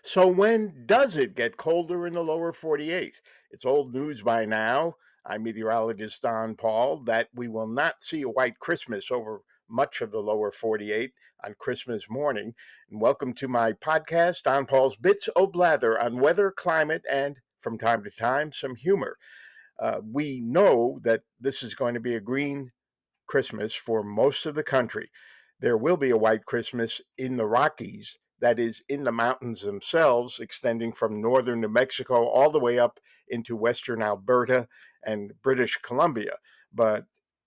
So when does it get colder in the lower 48? It's old news by now. I'm meteorologist Don Paul that we will not see a white Christmas over much of the lower 48 on Christmas morning. And welcome to my podcast, Don Paul's Bits o' Blather on weather, climate, and from time to time, some humor. We know that this is going to be a green Christmas for most of the country. There will be a white Christmas in the Rockies, that is, in the mountains themselves, extending from northern New Mexico all the way up into western Alberta and British Columbia. But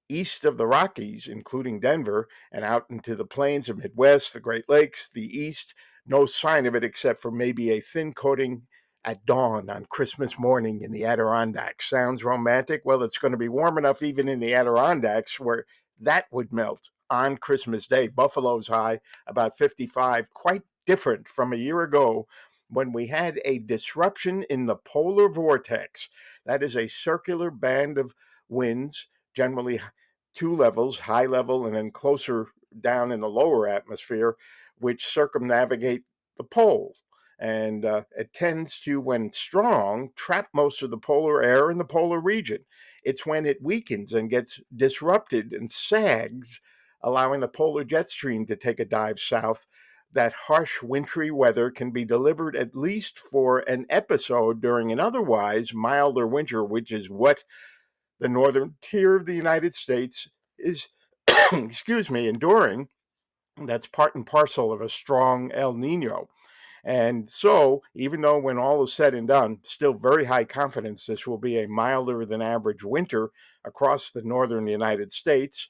east of the Rockies, including Denver, and out into the plains of Midwest, the Great Lakes, the East, no sign of it except for maybe a thin coating at dawn on Christmas morning in the Adirondacks. Sounds romantic? Well, it's going to be warm enough even in the Adirondacks where that would melt on Christmas Day. Buffalo's high, about 55, quite different from a year ago when we had a disruption in the polar vortex. That is a circular band of winds, generally two levels, high level and then closer down in the lower atmosphere, which circumnavigate the poles. And it tends to, when strong, trap most of the polar air in the polar region. It's when it weakens and gets disrupted and sags, allowing the polar jet stream to take a dive south, that harsh wintry weather can be delivered at least for an episode during an otherwise milder winter, which is what the northern tier of the United States is, excuse me, enduring. That's part and parcel of a strong El Nino. And so, even though when all is said and done, still very high confidence this will be a milder than average winter across the northern United States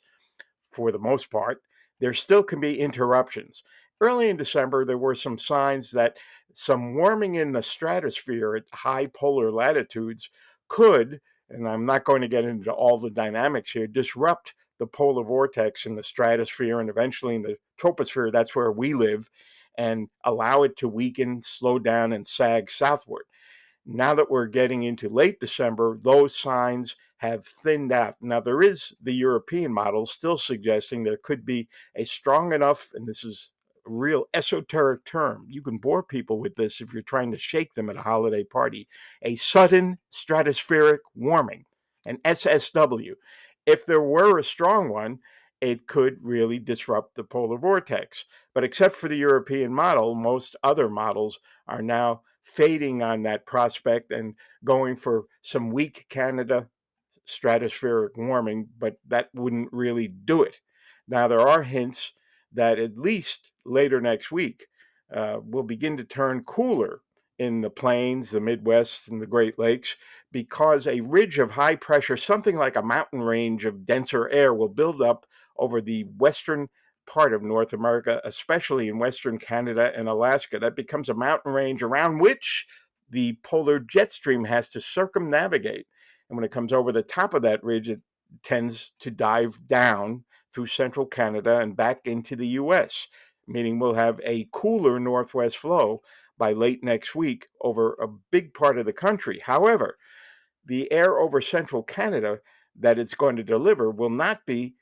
for the most part, there still can be interruptions. Early in December, there were some signs that some warming in the stratosphere at high polar latitudes could, and I'm not going to get into all the dynamics here, disrupt the polar vortex in the stratosphere and eventually in the troposphere. That's where we live, and allow it to weaken, slow down, and sag southward. Now that we're getting into late December, those signs have thinned out. Now, there is the European model still suggesting there could be a strong enough, and this is a real esoteric term, you can bore people with this if you're trying to shake them at a holiday party, a sudden stratospheric warming, an SSW. If there were a strong one, it could really disrupt the polar vortex. But except for the European model, most other models are now fading on that prospect and going for some weak Canada stratospheric warming, but that wouldn't really do it. Now, there are hints that at least later next week will begin to turn cooler in the plains, the Midwest, and the Great Lakes because a ridge of high pressure, something like a mountain range of denser air, will build up over the western part of North America, especially in Western Canada and Alaska. That becomes a mountain range around which the polar jet stream has to circumnavigate. And when it comes over the top of that ridge, it tends to dive down through central Canada and back into the US, meaning we'll have a cooler northwest flow by late next week over a big part of the country. However, the air over central Canada that it's going to deliver will not be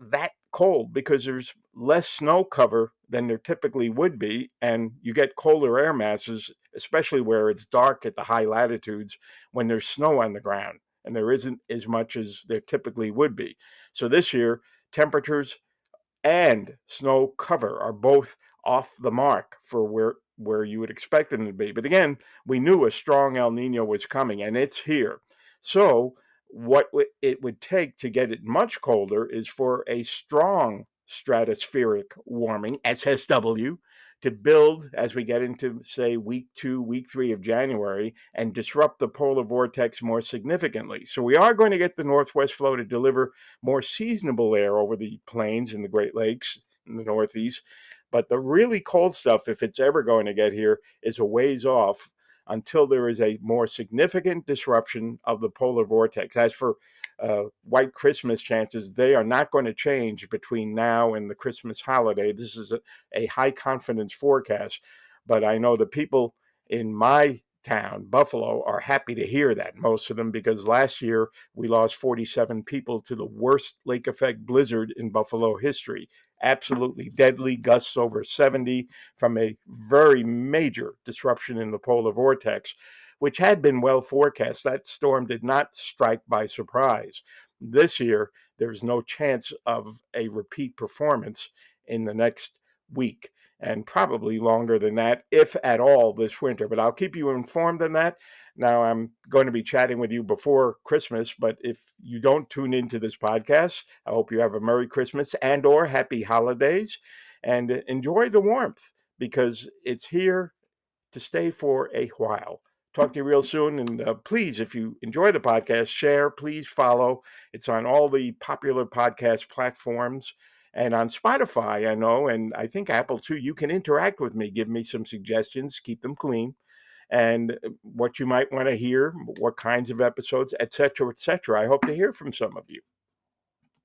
that cold because there's less snow cover than there typically would be, and you get colder air masses, especially where it's dark at the high latitudes when there's snow on the ground, and there isn't as much as there typically would be. So this year, temperatures and snow cover are both off the mark for where you would expect them to be. But again, we knew a strong El Nino was coming, and it's here. So what it would take to get it much colder is for a strong stratospheric warming, SSW, to build as we get into, say, week 2, week 3 of January and disrupt the polar vortex more significantly. So we are going to get the northwest flow to deliver more seasonable air over the plains and the Great Lakes in the Northeast. But the really cold stuff, if it's ever going to get here, is a ways off until there is a more significant disruption of the polar vortex. As for white Christmas chances, they are not going to change between now and the Christmas holiday. This is a high confidence forecast, but I know the people in my town, Buffalo, are happy to hear that, most of them, because last year we lost 47 people to the worst lake effect blizzard in Buffalo history. Absolutely deadly, gusts over 70 from a very major disruption in the polar vortex, which had been well forecast. That storm did not strike by surprise. This year, there's no chance of a repeat performance in the next week, and probably longer than that, if at all, this winter. But I'll keep you informed on that. Now, I'm going to be chatting with you before Christmas, but if you don't tune into this podcast, I hope you have a Merry Christmas and or Happy Holidays, and enjoy the warmth, because it's here to stay for a while. Talk to you real soon. And please, if you enjoy the podcast, share, please follow. It's on all the popular podcast platforms and on Spotify, I know, and I think Apple too. You can interact with me, give me some suggestions, keep them clean, and what you might want to hear, what kinds of episodes, etc., etc. I hope to hear from some of you.